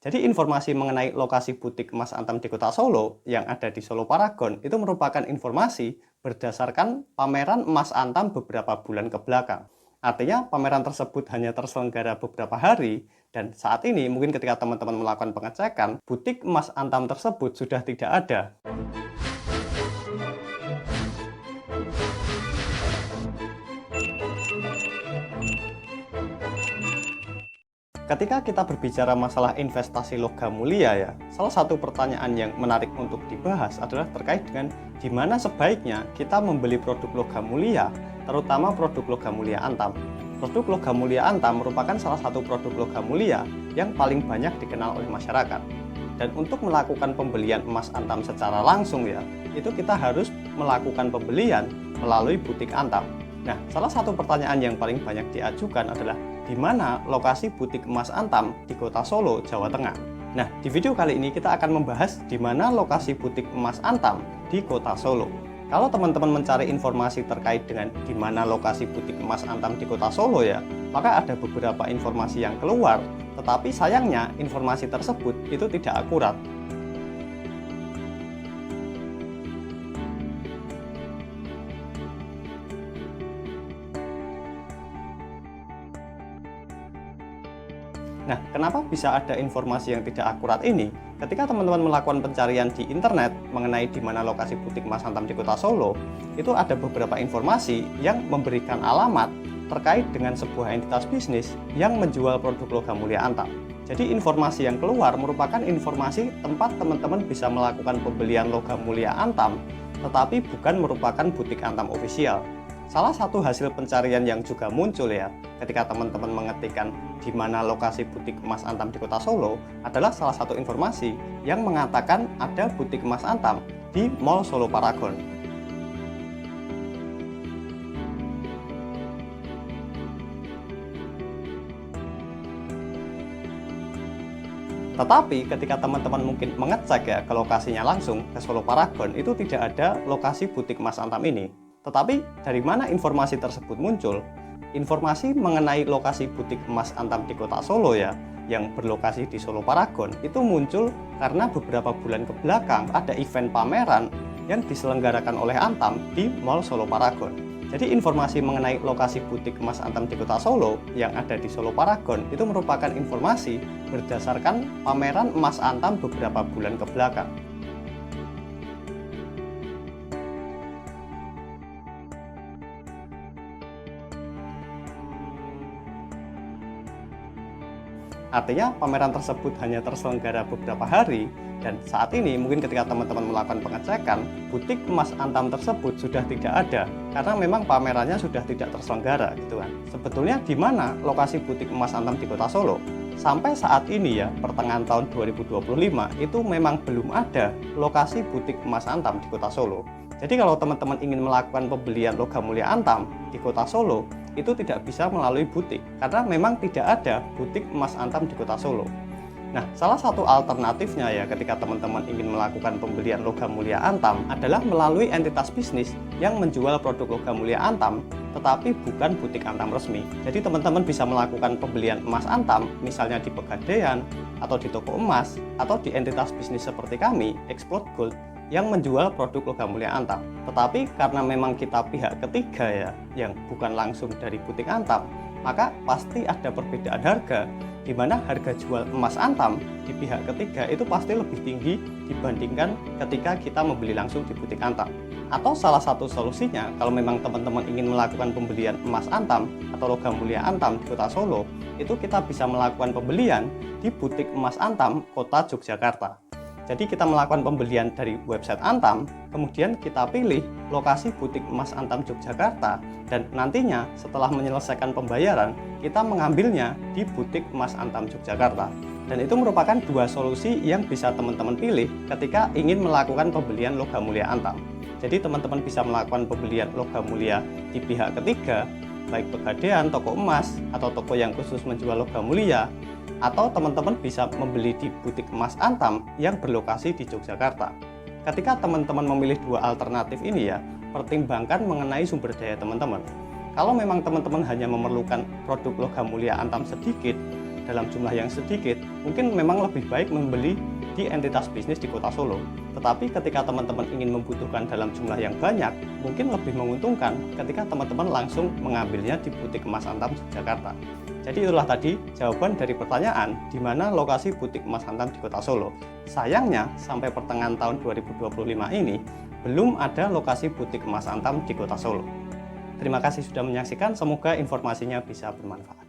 Jadi informasi mengenai lokasi butik emas Antam di Kota Solo yang ada di Solo Paragon itu merupakan informasi berdasarkan pameran emas Antam beberapa bulan ke belakang. Artinya pameran tersebut hanya terselenggara beberapa hari dan saat ini mungkin ketika teman-teman melakukan pengecekan, butik emas Antam tersebut sudah tidak ada. Ketika kita berbicara masalah investasi logam mulia ya, salah satu pertanyaan yang menarik untuk dibahas adalah terkait dengan di mana sebaiknya kita membeli produk logam mulia, terutama produk logam mulia Antam. Produk logam mulia Antam merupakan salah satu produk logam mulia yang paling banyak dikenal oleh masyarakat. Dan untuk melakukan pembelian emas Antam secara langsung ya, itu kita harus melakukan pembelian melalui butik Antam. Nah, salah satu pertanyaan yang paling banyak diajukan adalah di mana lokasi butik emas Antam di Kota Solo, Jawa Tengah. Nah, di video kali ini kita akan membahas di mana lokasi butik emas Antam di Kota Solo. Kalau teman-teman mencari informasi terkait dengan di mana lokasi butik emas Antam di Kota Solo ya, maka ada beberapa informasi yang keluar, tetapi sayangnya informasi tersebut itu tidak akurat. Nah, kenapa bisa ada informasi yang tidak akurat ini? Ketika teman-teman melakukan pencarian di internet mengenai di mana lokasi butik emas Antam di Kota Solo, itu ada beberapa informasi yang memberikan alamat terkait dengan sebuah entitas bisnis yang menjual produk logam mulia Antam. Jadi informasi yang keluar merupakan informasi tempat teman-teman bisa melakukan pembelian logam mulia Antam, tetapi bukan merupakan butik Antam official. Salah satu hasil pencarian yang juga muncul ya, ketika teman-teman mengetikkan di mana lokasi butik emas Antam di Kota Solo adalah salah satu informasi yang mengatakan ada butik emas Antam di Mall Solo Paragon. Tetapi ketika teman-teman mungkin mengecek ya ke lokasinya langsung ke Solo Paragon, itu tidak ada lokasi butik emas Antam ini. Tetapi dari mana informasi tersebut muncul? Informasi mengenai lokasi butik emas Antam di Kota Solo ya, yang berlokasi di Solo Paragon, itu muncul karena beberapa bulan ke belakang ada event pameran yang diselenggarakan oleh Antam di Mall Solo Paragon. Jadi informasi mengenai lokasi butik emas Antam di Kota Solo yang ada di Solo Paragon itu merupakan informasi berdasarkan pameran emas Antam beberapa bulan ke belakang. Artinya pameran tersebut hanya terselenggara beberapa hari dan saat ini mungkin ketika teman-teman melakukan pengecekan, butik emas Antam tersebut sudah tidak ada karena memang pamerannya sudah tidak terselenggara gitu kan. Sebetulnya di mana lokasi butik emas Antam di Kota Solo? Sampai saat ini ya, pertengahan tahun 2025 itu memang belum ada lokasi butik emas Antam di Kota Solo. Jadi kalau teman-teman ingin melakukan pembelian logam mulia Antam di Kota Solo, itu tidak bisa melalui butik karena memang tidak ada butik emas Antam di Kota Solo. Nah, salah satu alternatifnya ya ketika teman-teman ingin melakukan pembelian logam mulia Antam adalah melalui entitas bisnis yang menjual produk logam mulia Antam tetapi bukan butik Antam resmi. Jadi teman-teman bisa melakukan pembelian emas Antam misalnya di Pegadaian atau di toko emas atau di entitas bisnis seperti kami, Explode Gold, yang menjual produk logam mulia Antam. Tetapi karena memang kita pihak ketiga ya, yang bukan langsung dari butik Antam, maka pasti ada perbedaan harga, di mana harga jual emas Antam di pihak ketiga itu pasti lebih tinggi dibandingkan ketika kita membeli langsung di butik Antam. Atau salah satu solusinya, kalau memang teman-teman ingin melakukan pembelian emas Antam atau logam mulia Antam di Kota Solo, itu kita bisa melakukan pembelian di butik emas Antam Kota Yogyakarta. Jadi kita melakukan pembelian dari website Antam, kemudian kita pilih lokasi butik emas Antam Yogyakarta, dan nantinya setelah menyelesaikan pembayaran, kita mengambilnya di butik emas Antam Yogyakarta. Dan itu merupakan dua solusi yang bisa teman-teman pilih ketika ingin melakukan pembelian logam mulia Antam. Jadi teman-teman bisa melakukan pembelian logam mulia di pihak ketiga, baik Pegadaian, toko emas, atau toko yang khusus menjual logam mulia, atau teman-teman bisa membeli di butik emas Antam yang berlokasi di Yogyakarta. Ketika teman-teman memilih dua alternatif ini ya, pertimbangkan mengenai sumber daya teman-teman. Kalau memang teman-teman hanya memerlukan produk logam mulia Antam sedikit, dalam jumlah yang sedikit, mungkin memang lebih baik membeli di entitas bisnis di Kota Solo. Tetapi ketika teman-teman ingin membutuhkan dalam jumlah yang banyak, mungkin lebih menguntungkan ketika teman-teman langsung mengambilnya di butik emas Antam Jakarta. Jadi itulah tadi jawaban dari pertanyaan di mana lokasi butik emas Antam di Kota Solo. Sayangnya sampai pertengahan tahun 2025 ini belum ada lokasi butik emas Antam di Kota Solo. Terima kasih sudah menyaksikan, semoga informasinya bisa bermanfaat.